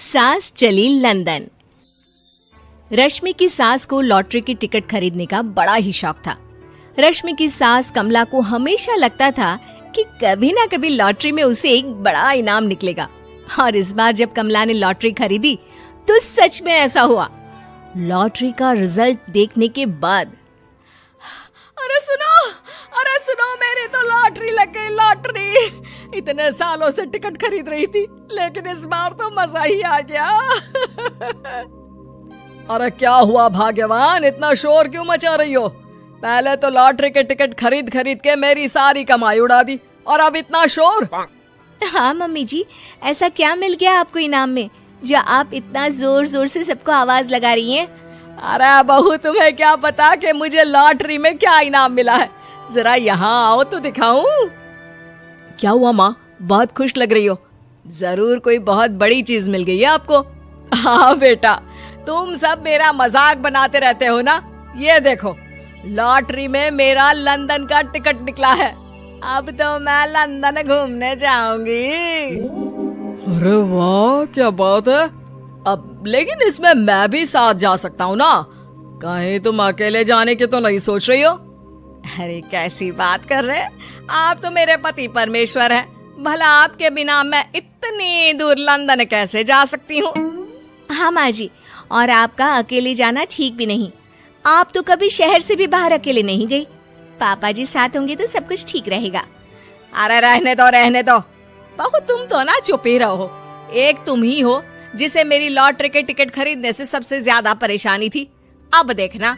सास चली लंदन। रश्मि की सास को लॉटरी की टिकट खरीदने का बड़ा ही शौक था। रश्मि की सास कमला को हमेशा लगता था कि कभी ना कभी लॉटरी में उसे एक बड़ा इनाम निकलेगा, और इस बार जब कमला ने लॉटरी खरीदी तो सच में ऐसा हुआ। लॉटरी का रिजल्ट देखने के बाद अरे सुनो मेरी तो लॉटरी लग गई, लॉटरी। इतने सालों से टिकट खरीद रही थी, लेकिन इस बार तो मजा ही आ गया। अरे क्या हुआ भाग्यवान, इतना शोर क्यों मचा रही हो? पहले तो लॉटरी के टिकट खरीद खरीद के मेरी सारी कमाई उड़ा दी, और अब इतना शोर। हाँ मम्मी जी, ऐसा क्या मिल गया आपको इनाम में जो आप इतना जोर जोर से सबको आवाज लगा रही हैं? अरे बहू, तुम्हें क्या पता कि मुझे लॉटरी में क्या इनाम मिला है? जरा यहाँ आओ तो दिखाऊं। क्या हुआ माँ, बहुत खुश लग रही हो? जरूर कोई बहुत बड़ी चीज मिल गई है आपको। हाँ बेटा, तुम सब मेरा मजाक बनाते रहते हो ना। ये देखो, लॉटरी में मेरा लंदन का टिकट निकला है। अब तो मैं लंदन घूमने जाऊंगी। अरे वाह, क्या बात है। अब लेकिन इसमें मैं भी साथ जा सकता हूँ ना? कहीं तुम अकेले जाने की तो नहीं सोच रही हो? अरे कैसी बात कर रहे हैं आप, तो मेरे पति परमेश्वर हैं। भला आपके बिना मैं इतनी दूर लंदन कैसे जा सकती हूँ? हाँ माँ जी, और आपका अकेले जाना ठीक भी नहीं। आप तो कभी शहर से भी बाहर अकेले नहीं गई। पापा जी साथ होंगे तो सब कुछ ठीक रहेगा। अरे रहने दो बहू, तुम तो ना चुप ही रहो। एक तुम ही हो जिसे मेरी लॉटरी के टिकट खरीदने से सबसे ज्यादा परेशानी थी। अब देखना।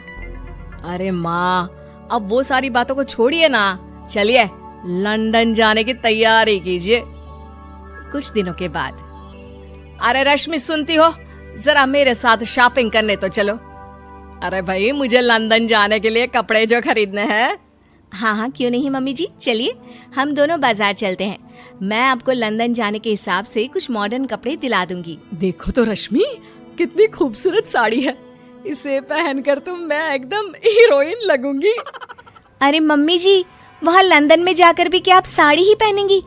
अरे माँ, अब वो सारी बातों को छोड़िए ना, चलिए लंदन जाने की तैयारी कीजिए। कुछ दिनों के बाद, अरे रश्मि सुनती हो, जरा मेरे साथ शॉपिंग करने तो चलो। अरे भाई, मुझे लंदन जाने के लिए कपड़े जो खरीदने हैं। हाँ हाँ, क्यों नहीं मम्मी जी, चलिए हम दोनों बाजार चलते हैं। मैं आपको लंदन जाने के हिसाब से कुछ मॉडर्न कपड़े दिला दूंगी। देखो तो रश्मि, कितनी खूबसूरत साड़ी है। इसे पहनकर तो मैं एकदम हीरोइन लगूंगी। अरे मम्मी जी, वहाँ लंदन में जाकर भी क्या आप साड़ी ही पहनेंगी?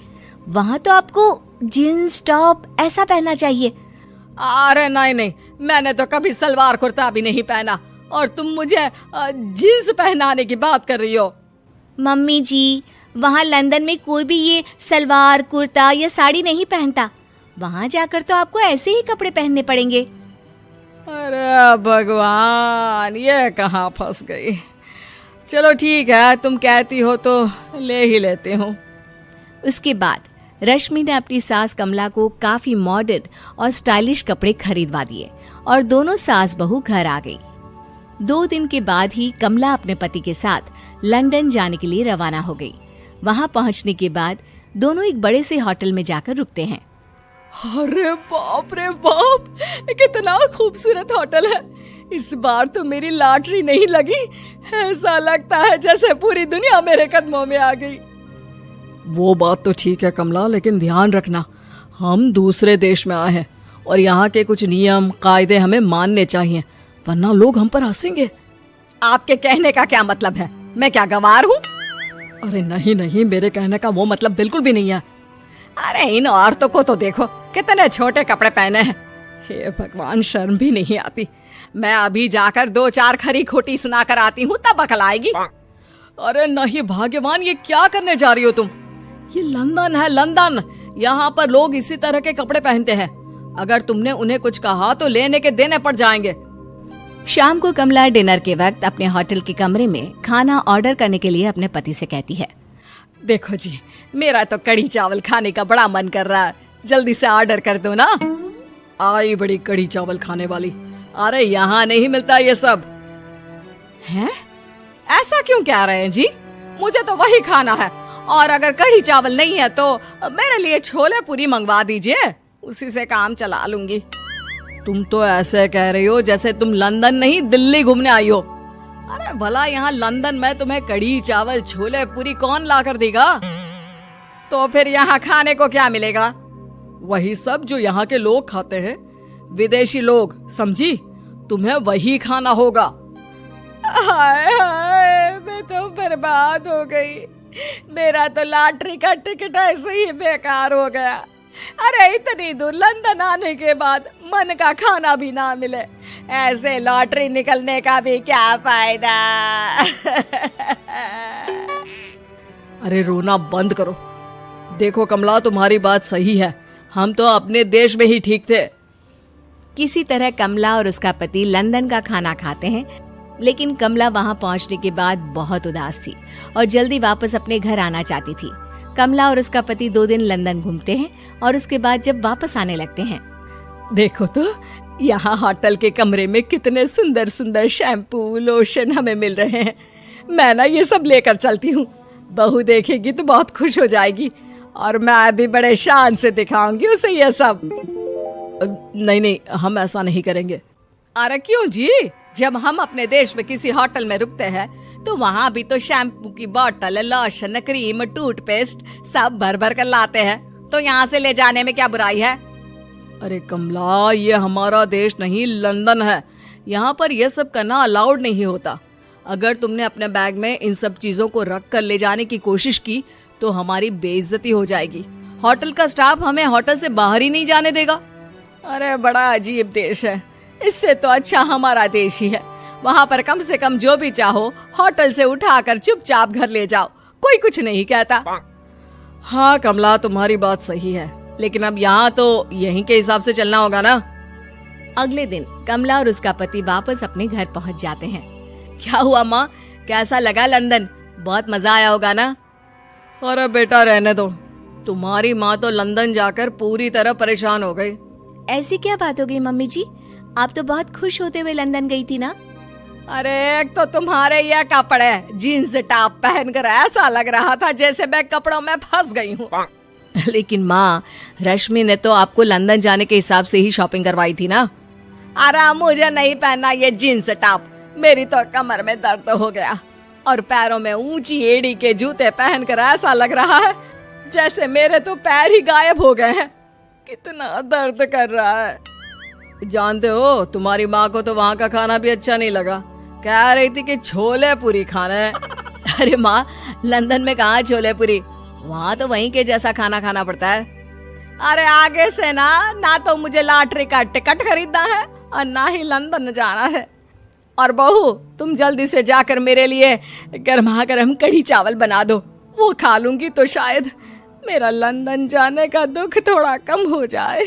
वहाँ तो आपको जीन्स टॉप ऐसा पहनना चाहिए। अरे नहीं, मैंने तो कभी सलवार कुर्ता भी नहीं पहना, और तुम मुझे जीन्स पहनाने की बात कर रही हो। मम्मी जी, वहाँ लंदन में कोई भी ये सलवार कुर्ता या साड़ी नहीं पहनता। वहाँ जाकर तो आपको ऐसे ही कपड़े पहनने पड़ेंगे। अरे भगवान, ये कहाँ फंस गई। चलो ठीक है, तुम कहती हो तो ले ही लेती हूँ। उसके बाद रश्मि ने अपनी सास कमला को काफी मॉडर्न और स्टाइलिश कपड़े खरीदवा दिए, और दोनों सास बहू घर आ गई। 2 दिन के बाद ही कमला अपने पति के साथ लंदन जाने के लिए रवाना हो गई। वहां पहुंचने के बाद दोनों एक बड़े से होटल में जाकर रुकते हैं। अरे बाप रे बाप, कितना खूबसूरत होटल है। इस बार तो मेरी लॉटरी नहीं लगी। ऐसा लगता है जैसे पूरी दुनिया मेरे कदमों में आ गई। वो बात तो ठीक है कमला, लेकिन ध्यान रखना, हम दूसरे देश में आए हैं और यहाँ के कुछ नियम कायदे हमें मानने चाहिए, वरना लोग हम पर हंसेंगे। आपके कहने का क्या मतलब है? मैं क्या गंवार हूँ? अरे नहीं, मेरे कहने का वो मतलब बिल्कुल भी नहीं है। अरे इन औरतों को तो देखो, कितने छोटे कपड़े पहने हैं। हे भगवान, शर्म भी नहीं आती। मैं अभी जाकर 2-4 खरी खोटी सुना कर आती हूँ, तब अकल आएगी। अरे नहीं भाग्यवान, ये क्या करने जा रही हो तुम? ये लंदन है, लंदन। यहाँ पर लोग इसी तरह के कपड़े पहनते हैं। अगर तुमने उन्हें कुछ कहा तो लेने के देने पड़ जाएंगे। शाम को कमला डिनर के वक्त अपने होटल के कमरे में खाना ऑर्डर करने के लिए अपने पति से कहती है, देखो जी, मेरा तो कढ़ी चावल खाने का बड़ा मन कर रहा है, जल्दी से ऑर्डर कर दो ना। आई बड़ी कढ़ी चावल खाने वाली। अरे यहाँ नहीं मिलता ये सब। हैं? ऐसा क्यों कह रहे हैं जी? मुझे तो वही खाना है, और अगर कढ़ी चावल नहीं है तो मेरे लिए छोले पूरी मंगवा दीजिए, उसी से काम चला लूंगी। तुम तो ऐसे कह रही हो जैसे तुम लंदन नहीं दिल्ली घूमने आई हो। अरे भला यहाँ लंदन में तुम्हें कढ़ी चावल छोले पूरी कौन ला कर देगा? तो फिर यहाँ खाने को क्या मिलेगा? वही सब जो यहाँ के लोग खाते हैं, विदेशी लोग, समझी? तुम्हें वही खाना होगा। हाय हाय, मैं तो बर्बाद हो गई। मेरा तो लॉटरी का टिकट ऐसे ही बेकार हो गया। अरे इतनी दूर लंदन आने के बाद मन का खाना भी ना मिले, ऐसे लॉटरी निकलने का भी क्या फायदा। अरे रोना बंद करो। देखो कमला, तुम्हारी बात सही है, हम तो अपने देश में ही ठीक थे। किसी तरह कमला और उसका पति लंदन का खाना खाते हैं, लेकिन कमला वहां पहुंचने के बाद बहुत उदास थी और जल्दी वापस अपने घर आना चाहती थी। कमला और उसका पति 2 दिन लंदन घूमते हैं और उसके बाद जब वापस आने लगते हैं, देखो तो यहाँ होटल के कमरे में कितने सुंदर सुंदर शैम्पू लोशन हमें मिल रहे हैं। मैं ना ये सब लेकर चलती हूँ, बहू देखेगी तो बहुत खुश हो जाएगी और मैं भी बड़े शान से दिखाऊंगी उसे ये सब। नहीं नहीं, हम ऐसा नहीं करेंगे। अरे क्यों जी, जब हम अपने देश में किसी होटल में रुकते हैं तो वहाँ भी तो शैम्पू की बोतल, लोशन, क्रीम, टूथपेस्ट सब भर भर कर लाते हैं, तो यहाँ से ले जाने में क्या बुराई है। अरे कमला, ये हमारा देश नहीं लंदन है, यहाँ पर यह सब करना अलाउड नहीं होता। अगर तुमने अपने बैग में इन सब चीजों को रख कर ले जाने की कोशिश की तो हमारी बेइज्जती हो जाएगी। होटल का स्टाफ हमें होटल से बाहर ही नहीं जाने देगा। अरे बड़ा अजीब देश है, इससे तो अच्छा हमारा देश ही है। वहाँ पर कम से कम जो भी चाहो होटल से उठाकर चुपचाप घर ले जाओ, कोई कुछ नहीं कहता। हाँ कमला, तुम्हारी बात सही है, लेकिन अब यहाँ तो यहीं के हिसाब से चलना होगा ना। अगले दिन कमला और उसका पति वापस अपने घर पहुंच जाते हैं। क्या हुआ माँ, कैसा लगा लंदन? बहुत मजा आया होगा ना? अरे बेटा रहने दो, तुम्हारी माँ तो लंदन जाकर पूरी तरह परेशान हो गई। ऐसी क्या बात हो गई मम्मी जी? आप तो बहुत खुश होते हुए लंदन गई थी ना? अरे एक तो तुम्हारे ये कपड़े, जीन्स टॉप पहनकर ऐसा लग रहा था जैसे मैं कपड़ों में फंस गई हूँ। लेकिन माँ, रश्मि ने तो आपको लंदन जाने के हिसाब से ही शॉपिंग करवाई थी ना? अरे मुझे नहीं पहनना ये जीन्स टॉप, मेरी तो कमर में दर्द हो गया और पैरों में ऊंची एड़ी के जूते पहनकर ऐसा लग रहा है जैसे मेरे तो पैर ही गायब हो गए हैं। कितना दर्द कर रहा है। जानते हो, तुम्हारी माँ को तो वहाँ का खाना भी अच्छा नहीं लगा, कह रही थी कि छोले पूरी खाना है। अरे माँ, लंदन में कहाँ छोले पूरी, वहाँ तो वहीं के जैसा खाना खाना पड़ता है। अरे आगे से ना तो मुझे लॉटरी का टिकट खरीदना है और ना ही लंदन जाना है। और बहू, तुम जल्दी से जाकर मेरे लिए गर्मा गर्म कढ़ी चावल बना दो, वो खा लूंगी तो शायद मेरा लंदन जाने का दुख थोड़ा कम हो जाए।